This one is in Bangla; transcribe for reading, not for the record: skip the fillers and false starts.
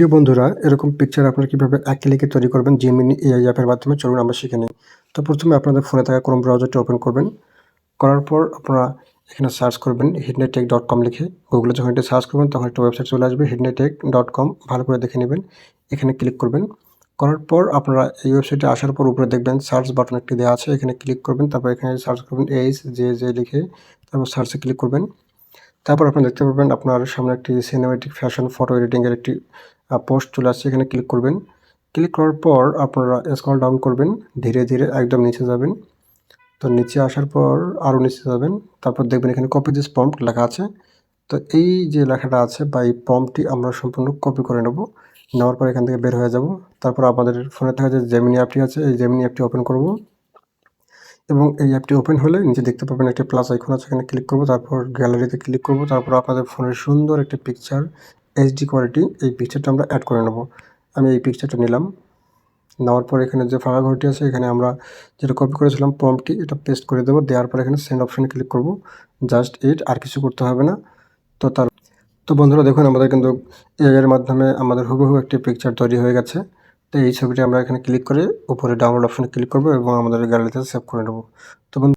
প্রিয় বন্ধুরা, এরকম পিকচার আপনারা কিভাবে এক ক্লিকে তৈরি করবেন জেমিনি এআই অ্যাপের মাধ্যমে চলুন আমরা শিখে নিই। তো প্রথমে আপনাদের ফোনে থাকা ক্রোম ব্রাউজারটি ওপেন করবেন। করার পর আপনারা এখানে সার্চ করবেন hidnetech.com লিখে। গুগলে যখন এটি সার্চ করবেন তখন একটা ওয়েবসাইট চলে আসবে hidnetech.com, ভালো করে দেখে নেবেন। এখানে ক্লিক করবেন। করার পর আপনারা এই ওয়েবসাইটে আসার পর উপরে দেখবেন সার্চ বাটন একটি দেওয়া আছে, এখানে ক্লিক করবেন। তারপর এখানে সার্চ করবেন HJJ লিখে, তারপর সার্চে ক্লিক করবেন। তারপর আপনি দেখতে পাবেন আপনার সামনে একটি সিনেমেটিক ফ্যাশন ফটো এডিটিংয়ের একটি পোস্ট চলে আসছে, এখানে ক্লিক করবেন। ক্লিক করার পর আপনারা স্ক্রল ডাউন করবেন, ধীরে ধীরে একদম নিচে যাবেন। তো নিচে আসার পর আরও নিচে যাবেন, তারপর দেখবেন এখানে কপি দিস প্রম্পট লেখা আছে। তো এই যে লেখাটা আছে বা এই প্রম্পটটি আমরা সম্পূর্ণ কপি করে নেব। নেওয়ার পর এখান থেকে বের হয়ে যাব। তারপর আমাদের ফোনে থাকা যে জেমিনি অ্যাপটি আছে, এই জেমিনি অ্যাপটি ওপেন করব এবং এই অ্যাপটি ওপেন হলে নিচে দেখতে পাবেন একটি প্লাস আইকন আছে, এখানে ক্লিক করব। তারপর গ্যালারিতে ক্লিক করব। তারপর আপনাদের ফোনের সুন্দর একটি পিকচার এইচডি কোয়ালিটি, এই পিকচারটা আমরা অ্যাড করে নেব। আমি এই পিকচারটা নিলাম। নেওয়ার পর এখানে যে ফাঁকা ঘরটি আছে, এখানে আমরা যেটা কপি করেছিলাম প্রম্পটটি, এটা পেস্ট করে দেবো। দেওয়ার পর এখানে সেন্ড অপশনে ক্লিক করব। জাস্ট ইট, আর কিছু করতে হবে না। তো বন্ধুরা দেখুন, আমাদের কিন্তু এআই এর মাধ্যমে আমাদের হুবহু একটি পিকচার তৈরি হয়ে গেছে। তো এই ছবিটি আমরা এখানে ক্লিক করে উপরে ডাউনলোড অপশনে ক্লিক করব এবং আমাদের গ্যালারিতে সেভ করে নেব। তো